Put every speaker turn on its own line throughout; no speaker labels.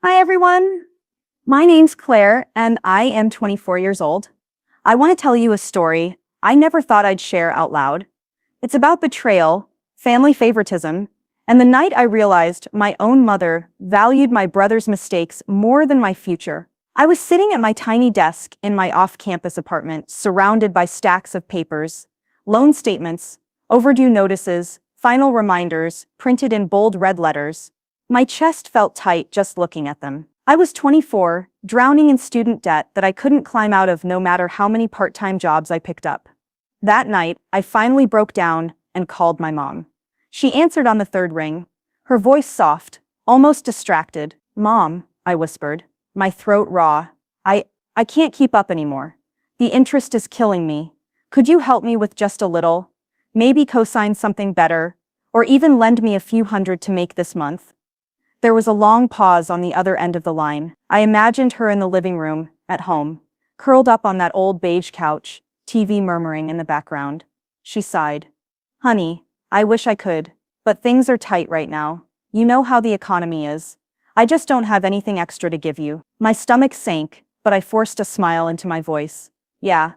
Hi everyone, my name's Claire and I am 24 years old. I want to tell you a story I never thought I'd share out loud. It's about betrayal, family favoritism, and the night I realized my own mother valued my brother's mistakes more than my future. I was sitting at my tiny desk in my off-campus apartment, surrounded by stacks of papers, loan statements, overdue notices, final reminders, printed in bold red letters. My chest felt tight just looking at them. I was 24, drowning in student debt that I couldn't climb out of no matter how many part-time jobs I picked up. That night, I finally broke down and called my mom. She answered on the third ring, her voice soft, almost distracted. "Mom," I whispered, my throat raw. I can't keep up anymore. The interest is killing me. Could you help me with just a little? Maybe co-sign something better, or even lend me a few hundred to make this month?" There was a long pause on the other end of the line. I imagined her in the living room, at home, curled up on that old beige couch, TV murmuring in the background. She sighed. "Honey, I wish I could, but things are tight right now. You know how the economy is. I just don't have anything extra to give you." My stomach sank, but I forced a smile into my voice. Yeah,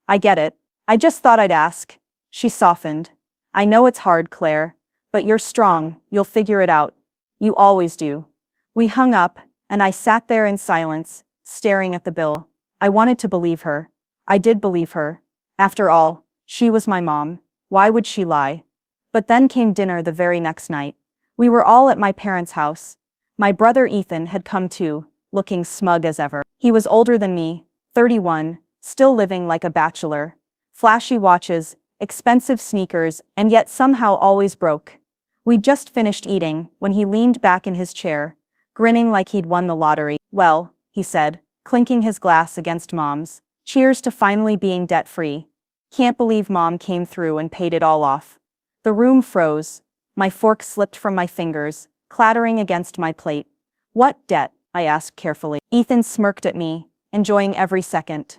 I get it. I just thought I'd ask." She softened. "I know it's hard, Claire, but you're strong, you'll figure it out. You always do." We hung up, and I sat there in silence, staring at the bill. I wanted to believe her. I did believe her. After all, she was my mom. Why would she lie? But then came dinner the very next night. We were all at my parents' house. My brother Ethan had come too, looking smug as ever. He was older than me, 31, still living like a bachelor. Flashy watches, expensive sneakers, and yet somehow always broke. We'd just finished eating when he leaned back in his chair, grinning like he'd won the lottery. "Well," he said, clinking his glass against Mom's, "cheers to finally being debt-free. Can't believe Mom came through and paid it all off." The room froze. My fork slipped from my fingers, clattering against my plate. "What debt?" I asked carefully. Ethan smirked at me, enjoying every second.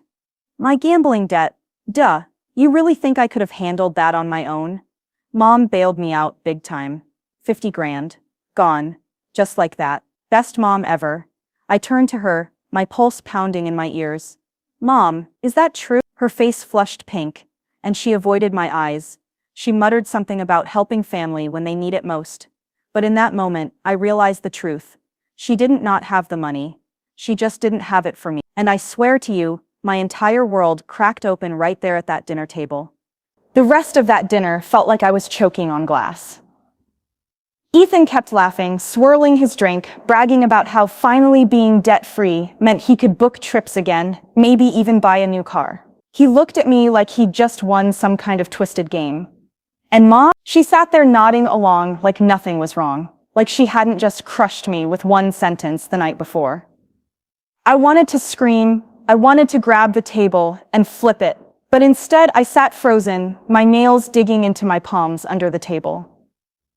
"My gambling debt. Duh, you really think I could have handled that on my own?" Mom bailed me out big time. 50 grand. Gone. Just like that. Best mom ever. I turned to her, my pulse pounding in my ears. "Mom, is that true?" Her face flushed pink, and she avoided my eyes. She muttered something about helping family when they need it most. But in that moment, I realized the truth. She didn't not have the money. She just didn't have it for me. And I swear to you, my entire world cracked open right there at that dinner table. The rest of that dinner felt like I was choking on glass. Ethan kept laughing, swirling his drink, bragging about how finally being debt-free meant he could book trips again, maybe even buy a new car. He looked at me like he'd just won some kind of twisted game. And Mom, she sat there nodding along like nothing was wrong, like she hadn't just crushed me with one sentence the night before. I wanted to scream, I wanted to grab the table and flip it. But instead, I sat frozen, my nails digging into my palms under the table.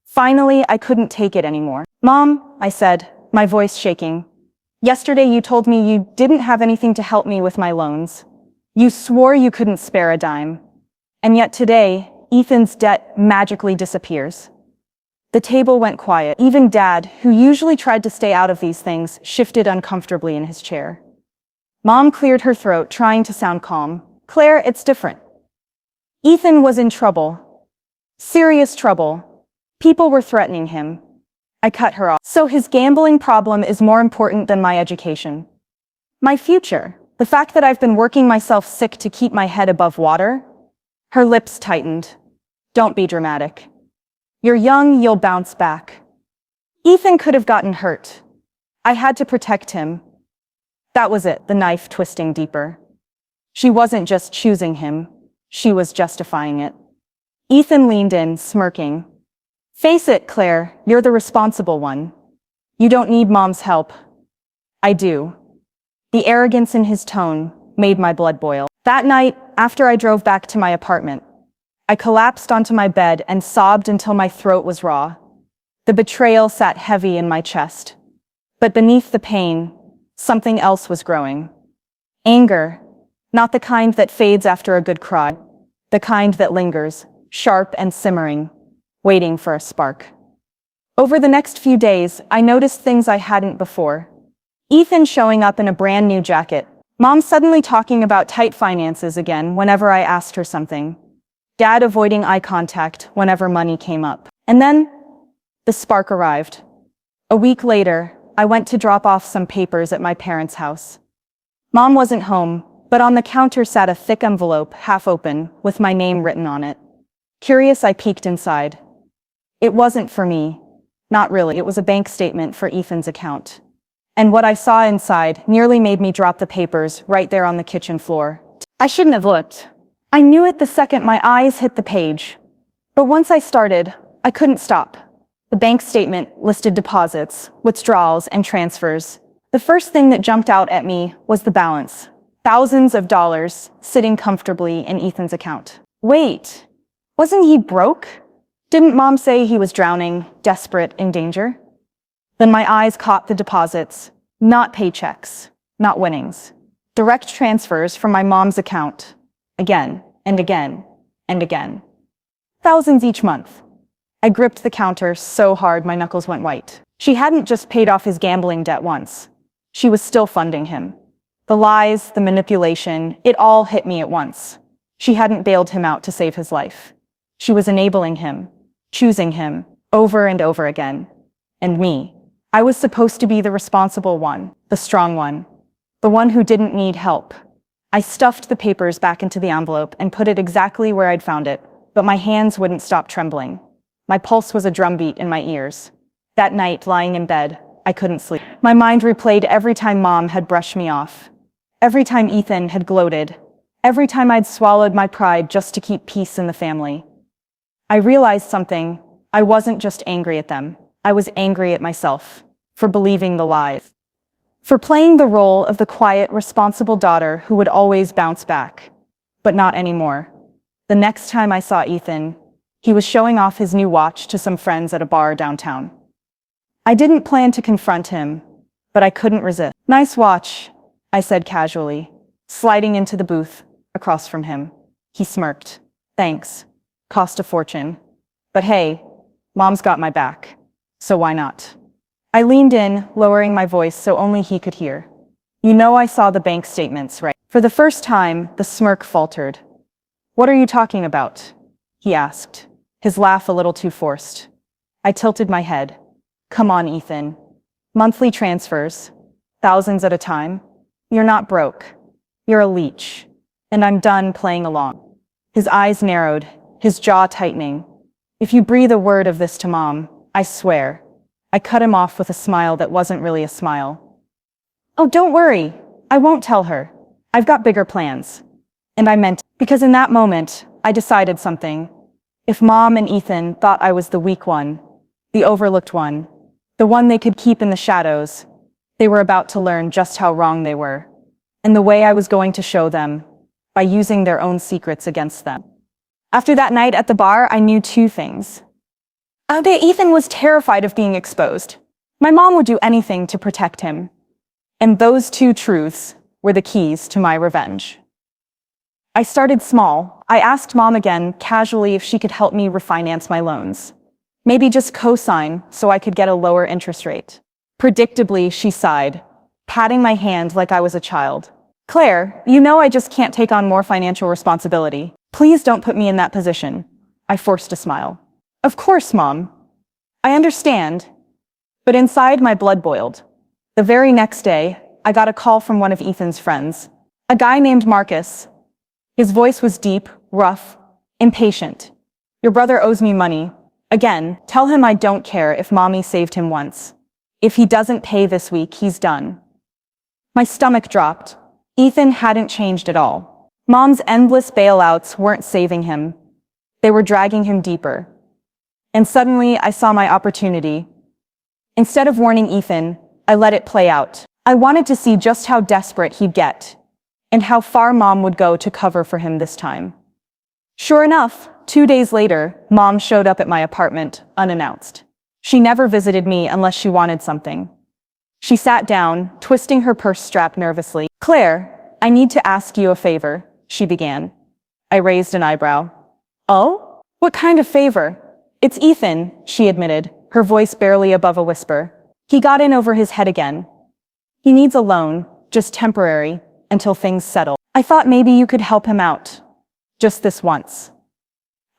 Finally, I couldn't take it anymore. "Mom," I said, my voice shaking. "Yesterday you told me you didn't have anything to help me with my loans. You swore you couldn't spare a dime. And yet today, Ethan's debt magically disappears." The table went quiet. Even Dad, who usually tried to stay out of these things, shifted uncomfortably in his chair. Mom cleared her throat, trying to sound calm. "Claire, it's different. Ethan was in trouble. Serious trouble. People were threatening him." I cut her off. "So his gambling problem is more important than my education? My future? The fact that I've been working myself sick to keep my head above water?" Her lips tightened. "Don't be dramatic. You're young, you'll bounce back. Ethan could have gotten hurt. I had to protect him." That was it, the knife twisting deeper. She wasn't just choosing him, she was justifying it. Ethan leaned in, smirking. "Face it, Claire, you're the responsible one. You don't need Mom's help." "I do." The arrogance in his tone made my blood boil. That night, after I drove back to my apartment, I collapsed onto my bed and sobbed until my throat was raw. The betrayal sat heavy in my chest. But beneath the pain, something else was growing. Anger. Not the kind that fades after a good cry. The kind that lingers, sharp and simmering, waiting for a spark. Over the next few days, I noticed things I hadn't before. Ethan showing up in a brand new jacket. Mom suddenly talking about tight finances again whenever I asked her something. Dad avoiding eye contact whenever money came up. And then, the spark arrived. A week later, I went to drop off some papers at my parents' house. Mom wasn't home, but on the counter sat a thick envelope, half open, with my name written on it. Curious, I peeked inside. It wasn't for me. Not really, it was a bank statement for Ethan's account. And what I saw inside nearly made me drop the papers right there on the kitchen floor. I shouldn't have looked. I knew it the second my eyes hit the page. But once I started, I couldn't stop. The bank statement listed deposits, withdrawals, and transfers. The first thing that jumped out at me was the balance. Thousands of dollars sitting comfortably in Ethan's account. Wait, wasn't he broke? Didn't Mom say he was drowning, desperate, in danger? Then my eyes caught the deposits, not paychecks, not winnings. Direct transfers from my mom's account. Again, and again, and again. Thousands each month. I gripped the counter so hard my knuckles went white. She hadn't just paid off his gambling debt once. She was still funding him. The lies, the manipulation, it all hit me at once. She hadn't bailed him out to save his life. She was enabling him, choosing him, over and over again. And me. I was supposed to be the responsible one, the strong one, the one who didn't need help. I stuffed the papers back into the envelope and put it exactly where I'd found it, but my hands wouldn't stop trembling. My pulse was a drumbeat in my ears. That night, lying in bed, I couldn't sleep. My mind replayed every time Mom had brushed me off, every time Ethan had gloated, every time I'd swallowed my pride just to keep peace in the family. I realized something. I wasn't just angry at them. I was angry at myself for believing the lies, for playing the role of the quiet, responsible daughter who would always bounce back. But not anymore. The next time I saw Ethan, he was showing off his new watch to some friends at a bar downtown. I didn't plan to confront him, but I couldn't resist. "Nice watch," I said casually, sliding into the booth across from him. He smirked. "Thanks. Cost a fortune. But hey, Mom's got my back. So why not?" I leaned in, lowering my voice so only he could hear. "You know I saw the bank statements, right?" For the first time, the smirk faltered. "What are you talking about?" he asked, his laugh a little too forced. I tilted my head. "Come on, Ethan. Monthly transfers. Thousands at a time. You're not broke. You're a leech. And I'm done playing along." His eyes narrowed, his jaw tightening. "If you breathe a word of this to Mom, I swear." I cut him off with a smile that wasn't really a smile. "Oh, don't worry. I won't tell her. I've got bigger plans." And I meant it, because in that moment, I decided something. If Mom and Ethan thought I was the weak one, the overlooked one, the one they could keep in the shadows, they were about to learn just how wrong they were, and the way I was going to show them, by using their own secrets against them. After that night at the bar, I knew two things. Ethan was terrified of being exposed. My mom would do anything to protect him. And those two truths were the keys to my revenge. I started small. I asked Mom again, casually, if she could help me refinance my loans. Maybe just co-sign so I could get a lower interest rate. Predictably, she sighed, patting my hand like I was a child. "Claire, you know I just can't take on more financial responsibility. Please don't put me in that position." I forced a smile. "Of course, Mom. I understand." But inside, my blood boiled. The very next day, I got a call from one of Ethan's friends, a guy named Marcus. His voice was deep, rough, impatient. "Your brother owes me money. Again, tell him I don't care if Mommy saved him once. If he doesn't pay this week, he's done." My stomach dropped. Ethan hadn't changed at all. Mom's endless bailouts weren't saving him. They were dragging him deeper. And suddenly, I saw my opportunity. Instead of warning Ethan, I let it play out. I wanted to see just how desperate he'd get, and how far Mom would go to cover for him this time. Sure enough, 2 days later, Mom showed up at my apartment, unannounced. She never visited me unless she wanted something. She sat down, twisting her purse strap nervously. "Claire, I need to ask you a favor," she began. I raised an eyebrow. "Oh? What kind of favor?" "It's Ethan," she admitted, her voice barely above a whisper. He got in over his head again. He needs a loan, just temporary, until things settle. I thought maybe you could help him out. Just this once.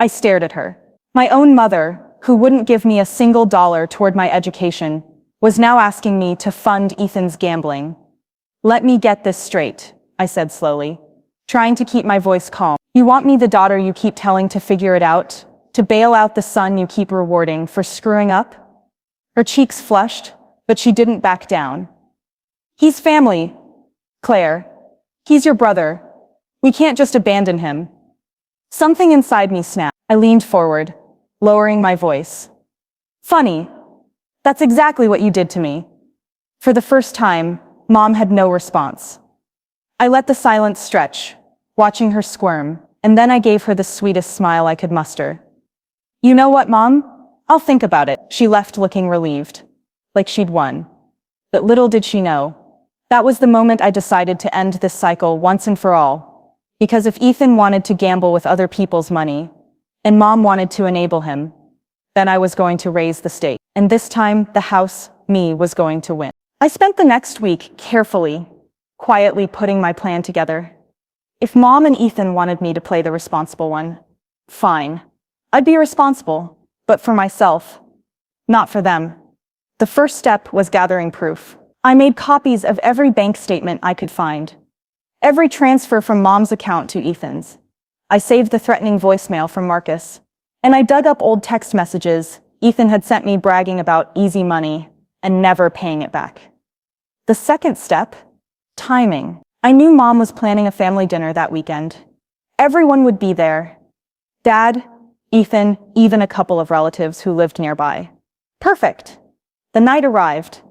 I stared at her. My own mother, who wouldn't give me a single dollar toward my education, was now asking me to fund Ethan's gambling. Let me get this straight, I said slowly, trying to keep my voice calm. You want me the daughter you keep telling to figure it out? To bail out the son you keep rewarding for screwing up? Her cheeks flushed, but she didn't back down. He's family, Claire. He's your brother. We can't just abandon him. Something inside me snapped. I leaned forward, lowering my voice. Funny. That's exactly what you did to me. For the first time, Mom had no response. I let the silence stretch, watching her squirm, and then I gave her the sweetest smile I could muster. You know what, Mom? I'll think about it. She left looking relieved, like she'd won. But little did she know, that was the moment I decided to end this cycle once and for all. Because if Ethan wanted to gamble with other people's money, and Mom wanted to enable him, then I was going to raise the stakes. And this time, the house, me, was going to win. I spent the next week carefully, quietly putting my plan together. If Mom and Ethan wanted me to play the responsible one, fine. I'd be responsible, but for myself, not for them. The first step was gathering proof. I made copies of every bank statement I could find. Every transfer from Mom's account to Ethan's. I saved the threatening voicemail from Marcus. And I dug up old text messages Ethan had sent me bragging about easy money and never paying it back. The second step, timing. I knew Mom was planning a family dinner that weekend. Everyone would be there. Dad, Ethan, even a couple of relatives who lived nearby. Perfect. The night arrived.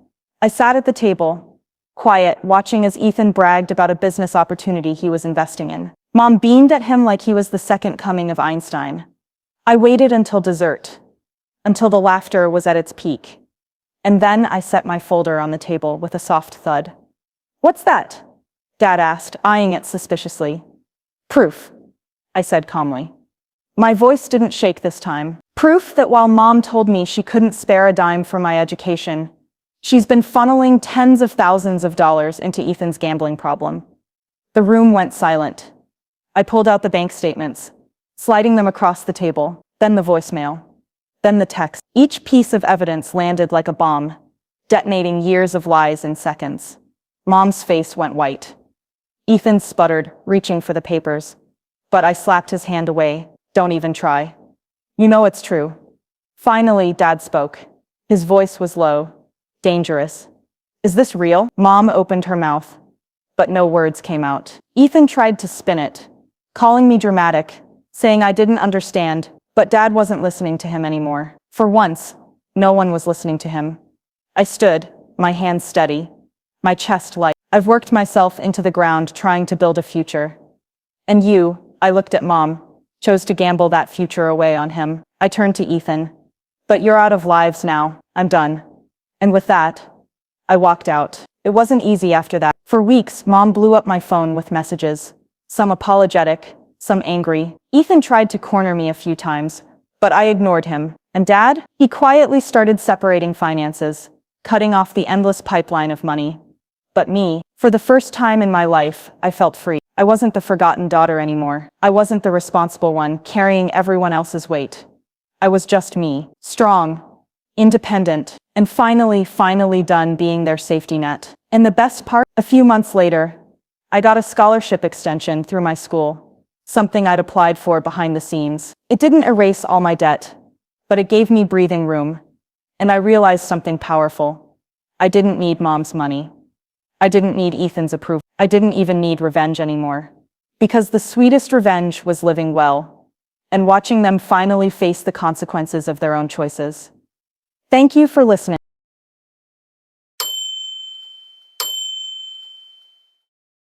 I sat at the table, quiet, watching as Ethan bragged about a business opportunity he was investing in. Mom beamed at him like he was the second coming of Einstein. I waited until dessert, until the laughter was at its peak. And then I set my folder on the table with a soft thud. What's that? Dad asked, eyeing it suspiciously. Proof, I said calmly. My voice didn't shake this time. Proof that while Mom told me she couldn't spare a dime for my education, she's been funneling tens of thousands of dollars into Ethan's gambling problem. The room went silent. I pulled out the bank statements, sliding them across the table, then the voicemail, then the text. Each piece of evidence landed like a bomb, detonating years of lies in seconds. Mom's face went white. Ethan sputtered, reaching for the papers. But I slapped his hand away. Don't even try. You know it's true. Finally, Dad spoke. His voice was low, dangerous. Is this real? Mom opened her mouth, but no words came out. Ethan tried to spin it, calling me dramatic, saying I didn't understand, but Dad wasn't listening to him anymore. For once, no one was listening to him. I stood, my hands steady, my chest light. I've worked myself into the ground trying to build a future. And you, I looked at Mom, chose to gamble that future away on him. I turned to Ethan. But you're out of lives now. I'm done. And with that, I walked out. It wasn't easy after that. For weeks, Mom blew up my phone with messages. Some apologetic, some angry. Ethan tried to corner me a few times, but I ignored him. And Dad? He quietly started separating finances, cutting off the endless pipeline of money. But me, for the first time in my life, I felt free. I wasn't the forgotten daughter anymore. I wasn't the responsible one carrying everyone else's weight. I was just me, strong, independent, and finally done being their safety net. And the best part, a few months later, I got a scholarship extension through my school, something I'd applied for behind the scenes. It didn't erase all my debt, but it gave me breathing room. And I realized something powerful. I didn't need Mom's money. I didn't need Ethan's approval. I didn't even need revenge anymore. Because the sweetest revenge was living well, and watching them finally face the consequences of their own choices. Thank you for listening.